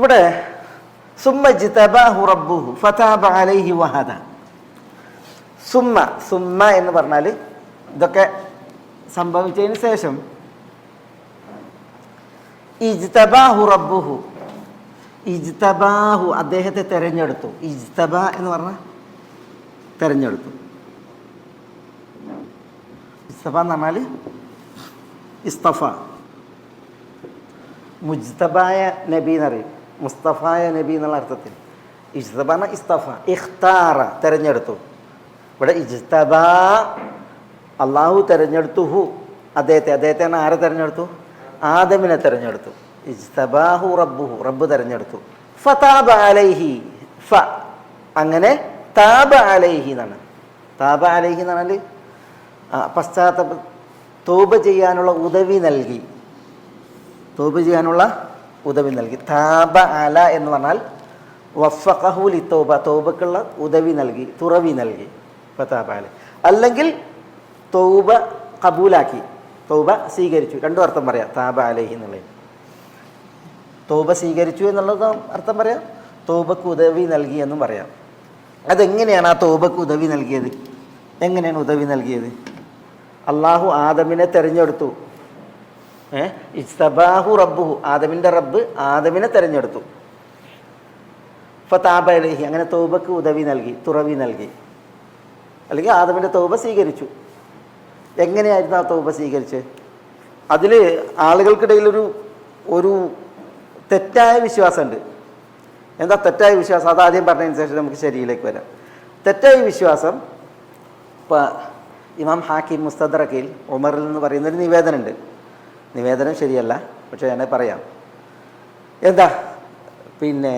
ഇവിടെ സുമ്മ ജ്തബാഹു റബ്ബുഹു ഫതാബ അലൈഹി വഹദ. സുമ്മ എന്ന് പറഞ്ഞാൽ ഇതൊക്കെ സംഭവിച്ചതിന് ശേഷം ഇജ്തബാഹു റബ്ബുഹു, ഇജ്തബാഹു അദ്ദേഹത്തെ തെരഞ്ഞെടുത്തു. ഇജ്തബ എന്ന് പറഞ്ഞാൽ തെരഞ്ഞെടുത്തു. ഇസ്തഫ എന്ന് പറഞ്ഞാൽ ഇസ്തഫ, മുജ്തബായ നബി എന്നറിയും, മുസ്തഫായ നബി എന്നുള്ള അർത്ഥത്തിൽ. ഇജ്തബ ഇസ്തഫ, ഇഖ്താറ തെരഞ്ഞെടുത്തു. ഇവിടെ ഇജ്തബ അള്ളാഹു തെരഞ്ഞെടുത്തു അദ്ദേഹത്തെ ആരെ തെരഞ്ഞെടുത്തു? ആദമിനെ തെരഞ്ഞെടുത്തു. ഇജ്തബാഹു റബ്ബുഹു, റബ്ബ് തെരഞ്ഞെടുത്തു. ഫതാബ അലൈഹി, അങ്ങനെ താബ അലൈഹി എന്നാണ്. താബ അലൈഹി എന്ന് പറഞ്ഞാൽ പശ്ചാത്തലം തൗബ ചെയ്യാനുള്ള ഉദവി നൽകി, തൗബ ചെയ്യാനുള്ള ഉദവി നൽകി. താബ അല എന്ന് പറഞ്ഞാൽ വഫഖഹു ലിത്തൗബ, തൗബക്കുള്ള ഉദവി നൽകി, തുറവി നൽകി. ഫതാബ അലൈഹി അല്ലെങ്കിൽ തൗബ കബൂലാക്കി, തൗബ സ്വീകരിച്ചു. രണ്ടും അർത്ഥം പറയാം. താബ അലൈഹി എന്നുള്ളത് തൗബ സ്വീകരിച്ചു എന്നുള്ളത് അർത്ഥം പറയാം, തൗബക്ക് ഉദവി നൽകി എന്നും പറയാം. അതെങ്ങനെയാണ് ആ തൗബക്ക് ഉദവി നൽകിയത്? എങ്ങനെയാണ് ഉദവി നൽകിയത്? അള്ളാഹു ആദമിനെ തെരഞ്ഞെടുത്തു. ഇജ്തബാഹു റബ്ബുഹു, ആദമിൻ്റെ റബ്ബ് ആദമിനെ തെരഞ്ഞെടുത്തു. ഫതാബ അലൈഹി, അങ്ങനെ തൗബക്ക് ഉദവി നൽകി, തുറവി നൽകി. അല്ലെങ്കിൽ ആദമിൻ്റെ തൗബ സ്വീകരിച്ചു. എങ്ങനെയായിരുന്നു ആ തൗബ സ്വീകരിച്ചത്? അതിൽ ആളുകൾക്കിടയിലൊരു ഒരു തെറ്റായ വിശ്വാസമുണ്ട്. എന്താ തെറ്റായ വിശ്വാസം? അതാദ്യം പറഞ്ഞതിന് ശേഷം നമുക്ക് ശരിയിലേക്ക് വരാം. തെറ്റായ വിശ്വാസം, ഇപ്പോൾ ഇമാം ഹാക്കിം മുസ്തദ്റക്കിൽ ഉമറിൽ നിന്ന് പറയുന്നൊരു നിവേദനമുണ്ട്. നിവേദനം ശരിയല്ല, പക്ഷെ ഞാൻ പറയാം. എന്താ പിന്നെ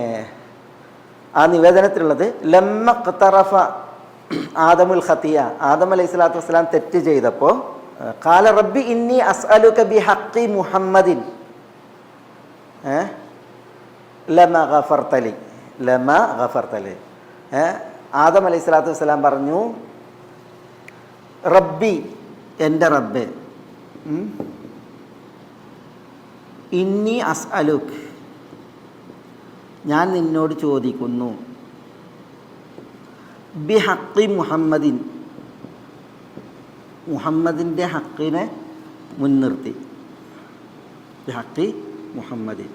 ആ നിവേദനത്തിലുള്ളത്, ലമ്മ ഖ്തറഫ ആദമുൽ ഖതിയ, ആദം അലൈഹി സ്വലാത്തു വസ്സലാം തെറ്റ് ചെയ്തപ്പോൾ ഖാല റബ്ബി ഇന്നി അസ്അലുക ബിഹഖി മുഹമ്മദിൻ ലമ ഗഫർതലി, ലമ ഗഫർതലി. ആദം അലൈഹി സ്വലാത്തു വസ്സലാം പറഞ്ഞു, റബ്ബി എൻ്റെ റബ്ബേ, ഇന്നി അസ്അലുക് ഞാൻ നിന്നോട് ചോദിക്കുന്നു, ബിഹഖി മുഹമ്മദിൻ മുഹമ്മദിൻ്റെ ഹക്കിനെ മുൻനിർത്തി, ബിഹഖി മുഹമ്മദിൻ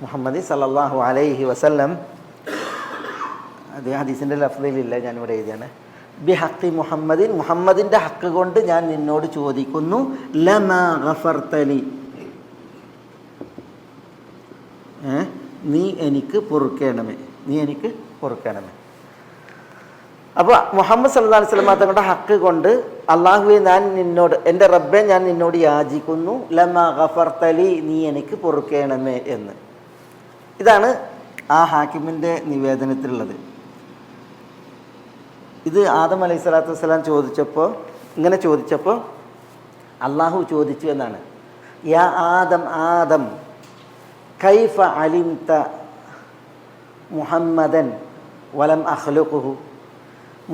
മുഹമ്മദ് സല്ലല്ലാഹു അലൈഹി വസല്ലം. അത് ഹദീസിൻ്റെ ലഫ്ളിലില്ല, ഞാനിവിടെ എഴുതിയാണ്. ബിഹഖി മുഹമ്മദിൻ, മുഹമ്മദിൻ്റെ ഹക്ക് കൊണ്ട് ഞാൻ നിന്നോട് ചോദിക്കുന്നു, ലമാ ഗഫർതലി നീ എനിക്ക് പൊറുക്കണമേ, നീ എനിക്ക് പൊറുക്കണമേ. അപ്പോൾ മുഹമ്മദ് സല്ലല്ലാഹു അലൈഹി വസല്ലം തങ്ങളുടെ ഹക്ക് കൊണ്ട് അള്ളാഹുവെ ഞാൻ നിന്നോട്, എൻ്റെ റബ്ബെ ഞാൻ നിന്നോട് യാചിക്കുന്നു, ലമാ ഗഫർതലി നീ എനിക്ക് പൊറുക്കണമേ എന്ന്. ഇതാണ് ആ ഹാക്കിമിൻ്റെ നിവേദനത്തിലുള്ളത്. ഇത് ആദം അലൈഹി സ്വലാത്തു വസ്സലാം ചോദിച്ചപ്പോൾ, ഇങ്ങനെ ചോദിച്ചപ്പോൾ അള്ളാഹു ചോദിച്ചു എന്നാണ്, യാ ആദം ആദം കൈഫ അലിംത മുഹമ്മദൻ വലം അഖ്ലുഖുഹു,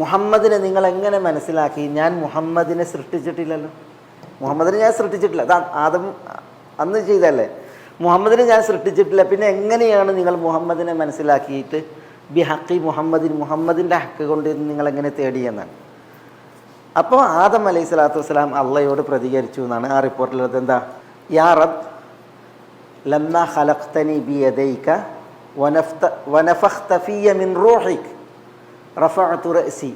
മുഹമ്മദിനെ നിങ്ങൾ എങ്ങനെ മനസ്സിലാക്കി? ഞാൻ മുഹമ്മദിനെ സൃഷ്ടിച്ചിട്ടില്ലല്ലോ, മുഹമ്മദിനെ ഞാൻ സൃഷ്ടിച്ചിട്ടില്ല. അത് ആദം അന്ന് ചെയ്തല്ലേ, മുഹമ്മദിനെ ഞാൻ സൃഷ്ടിച്ചിട്ടില്ല, പിന്നെ എങ്ങനെയാണ് നിങ്ങൾ മുഹമ്മദിനെ മനസ്സിലാക്കിയിട്ട് ബിഹഖി മുഹമ്മദിൻ, മുഹമ്മദിൻ്റെ ഹക്ക് കൊണ്ട് നിങ്ങളെങ്ങനെ തേടിയെന്നാണ്. അപ്പോൾ ആദം അലൈഹി സ്വലാത്തു വസ്സലാം അള്ളയോട് പ്രതികരിച്ചു എന്നാണ് ആ റിപ്പോർട്ടിലുള്ളത്. എന്താ? യാ റബ്ബ് ലമ്മ ഖലഖ്തനി ബിയദൈക വനഫഖ്ത ഫിയ മിൻ റൂഹിക് റഫഅതു റഅസി.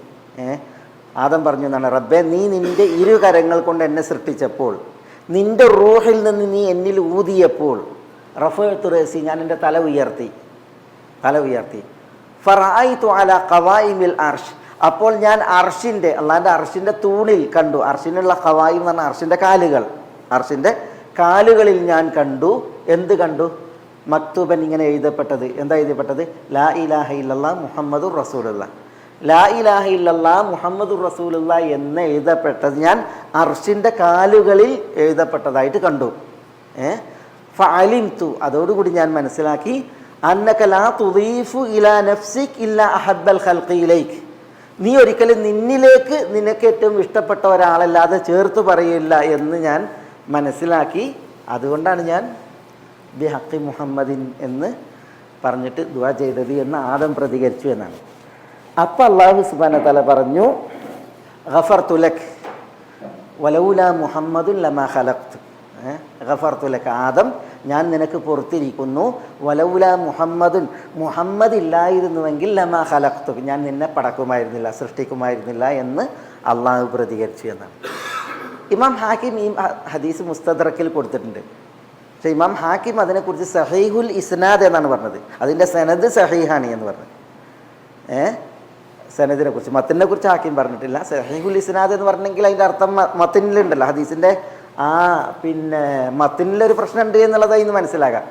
ആദം പറഞ്ഞു എന്നാണ്, റബ്ബേ നീ നിൻ്റെ ഇരു കരങ്ങൾ കൊണ്ട് എന്നെ സൃഷ്ടിച്ചപ്പോൾ, നിൻ്റെ റൂഹിൽ നിന്ന് നീ എന്നിൽ ഊതിയപ്പോൾ, റഫഅതു റഅസി ഞാൻ എൻ്റെ തല ഉയർത്തി. ഫറഅയ്തു അലാ ഖവായിമിൽ അർഷ്, അപ്പോൾ ഞാൻ അർഷിൻ്റെ, അള്ളാൻ്റെ അർഷിൻ്റെ തൂണിൽ കണ്ടു. അർഷിനുള്ള ഖവായിം എന്ന് പറഞ്ഞാൽ അർഷിൻ്റെ കാലുകൾ, അർഷിൻ്റെ കാലുകളിൽ ഞാൻ കണ്ടു. എന്ത് കണ്ടു? മക്തൂബൻ, ഇങ്ങനെ എഴുതപ്പെട്ടത്. എന്താ എഴുതപ്പെട്ടത്? ലാ ഇലാഹ ഇല്ലല്ലാഹ് മുഹമ്മദുർ റസൂലുള്ളാഹ്, ലാ ഇലാഹ ഇല്ലല്ലാഹ് മുഹമ്മദുർ റസൂലുള്ളാഹ് എന്ന് എഴുതപ്പെട്ടത് ഞാൻ അർഷിൻ്റെ കാലുകളിൽ എഴുതപ്പെട്ടതായിട്ട് കണ്ടു. ഫഅലിംതു, അതോടുകൂടി ഞാൻ മനസ്സിലാക്കി, അന്നക ലാ തുദീഫു ഇലാ നഫ്സിക് ഇല്ലാ അഹബ്ബൽ ഖൽഖി ഇലൈക്, നീ ഒരിക്കലും നിന്നിലേക്ക് നിനക്ക് ഏറ്റവും ഇഷ്ടപ്പെട്ട ഒരാളല്ലാതെ ചേർത്ത് പറയില്ല എന്ന് ഞാൻ മനസ്സിലാക്കി. അതുകൊണ്ടാണ് ഞാൻ ബി ഹഖി മുഹമ്മദിൻ എന്ന് പറഞ്ഞിട്ട് ദുആ ചെയ്തത് എന്ന് ആദം പ്രതികരിച്ചു എന്നാണ്. അപ്പം അല്ലാഹു സുബ്ഹാനഹു വ തആല പറഞ്ഞു ഗഫർതു ലക് വലൗലാ മുഹമ്മദുൻ ലമാ ഖലഖ്തു. ഗഫർതു ലക്, ആദം ഞാൻ നിനക്ക് പുറത്തിരിക്കുന്നു, വലൗലാ മുഹമ്മദുൻ, മുഹമ്മദ് ഇല്ലായിരുന്നുവെങ്കിൽ ലമാ ഖലഖ്തു, ഞാൻ നിന്നെ പടക്കുമായിരുന്നില്ല, സൃഷ്ടിക്കുമായിരുന്നില്ല എന്ന് അള്ളാഹു പ്രതികരിച്ചു എന്നാണ്. ഇമാം ഹാക്കിം ഈ ഹദീസ് മുസ്തദ്റക്കിൽ കൊടുത്തിട്ടുണ്ട്. പക്ഷേ ഇമാം ഹാക്കിം അതിനെക്കുറിച്ച് സഹീഹുൽ ഇസ്നാദ് എന്നാണ് പറഞ്ഞത്. അതിൻ്റെ സനദ് സഹീഹാണ് എന്ന് പറഞ്ഞത്. സനദിനെ കുറിച്ച്, മത്തിനെ കുറിച്ച് ഹാക്കിം പറഞ്ഞിട്ടില്ല. സഹീഹുൽ ഇസ്നാദ് എന്ന് പറഞ്ഞെങ്കിൽ അതിൻ്റെ അർത്ഥം മത്തിനിലുണ്ടല്ലോ, ഹദീസിൻ്റെ പിന്നെ മത്തിനിലൊരു പ്രശ്നമുണ്ട് എന്നുള്ളത് അതിന് മനസ്സിലാകാം.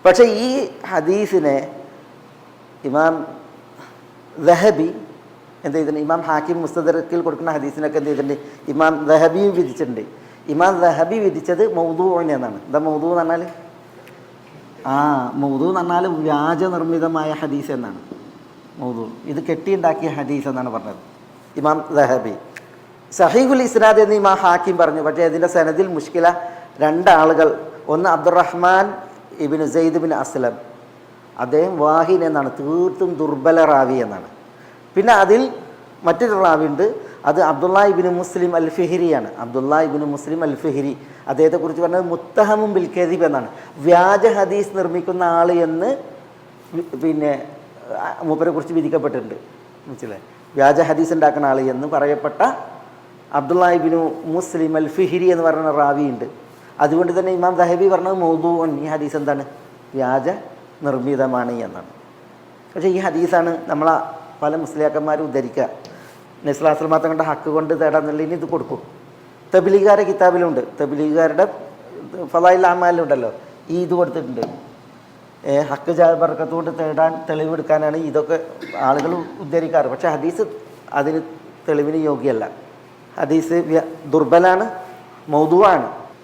പക്ഷേ ഈ ഹദീസിനെ ഇമാം ദഹബി എന്ത് ചെയ്തിട്ടുണ്ട്, ഇമാം ഹാക്കിം മുസ്തദറക്കിൽ കൊടുക്കുന്ന ഹദീസിനൊക്കെ എന്ത് ചെയ്തിട്ടുണ്ട്, ഇമാം ദഹബിയും വിധിച്ചിട്ടുണ്ട്. ഇമാം ദഹബി വിധിച്ചത് മൗദൂഅ് എന്നാണ്. എന്താ മൗദൂഅ് എന്ന് പറഞ്ഞാൽ? മൗദൂഅ് എന്ന് പറഞ്ഞാൽ വ്യാജ നിർമ്മിതമായ ഹദീസ് എന്നാണ് മൗദൂഅ്. ഇത് കെട്ടിയുണ്ടാക്കിയ ഹദീസ് എന്നാണ് പറഞ്ഞത് ഇമാം ദഹബി. സഹീഹുൽ ഇസ്നാദ് എന്ന് ഇമാം ഹാക്കിം പറഞ്ഞു. പക്ഷേ അതിൻ്റെ സനദിൽ മുഷ്കില രണ്ടാളുകൾ. ഒന്ന് അബ്ദുറഹ്മാൻ ഇബ്നു സെയ്ദ് ബിൻ അസ്ലം, അദ്ദേഹം വാഹിൻ എന്നാണ്, തീർത്തും ദുർബല റാവി എന്നാണ്. പിന്നെ അതിൽ മറ്റൊരു റാവി ഉണ്ട്, അത് അബ്ദുല്ലാ ഇബ്നു മുസ്ലിം അൽ ഫിഹിരിയാണ്. അബ്ദുല്ലാ ഇബ്നു മുസ്ലിം അൽ ഫിഹിരി, അദ്ദേഹത്തെക്കുറിച്ച് പറഞ്ഞത് മുത്തഹമും ബിൽ കദിബ് എന്നാണ്, വ്യാജ ഹദീസ് നിർമ്മിക്കുന്ന ആൾ എന്ന് പിന്നെ മൂപ്പരെ കുറിച്ച് വിധിക്കപ്പെട്ടിട്ടുണ്ട്. മനസ്സിലായി? വ്യാജ ഹദീസ് ഉണ്ടാക്കുന്ന ആൾ എന്ന് പറയപ്പെട്ട അബ്ദുല്ലാ ഇബ്നു മുസ്ലിം അൽ ഫിഹിരി എന്ന് പറയുന്ന റാവി ഉണ്ട്. അതുകൊണ്ട് തന്നെ ഇമാം ദഹബി പറഞ്ഞത് മൗദൂഅൻ, ഈ ഹദീസ് എന്താണ്, വ്യാജ നിർമ്മിതമാണ് എന്നാണ്. പക്ഷേ ഈ ഹദീസാണ് നമ്മളെ പല മുസ്ലിയാക്കന്മാരും ഉദ്ധരിക്കുക. നസ്ലാസ്ലം മാത്രം കണ്ട ഹക്ക് കൊണ്ട് തേടാന്നുള്ളതിന് ഇത് കൊടുക്കും. തബ്ലീഗുകാരുടെ കിതാബിലുണ്ട്, തബ്ലീഗുകാരുടെ ഫളായിൽ അമാലുണ്ടല്ലോ, ഈ ഇത് കൊടുത്തിട്ടുണ്ട്. ഹക്ക് ബർക്കത്ത് കൊണ്ട് തേടാൻ തെളിവെടുക്കാനാണ് ഇതൊക്കെ ആളുകൾ ഉദ്ധരിക്കാറ്. പക്ഷേ ഹദീസ് അതിന് തെളിവിന് യോഗ്യമല്ല. ഹദീസ് ദുർബലാണ്, മൗദൂഅാണ്.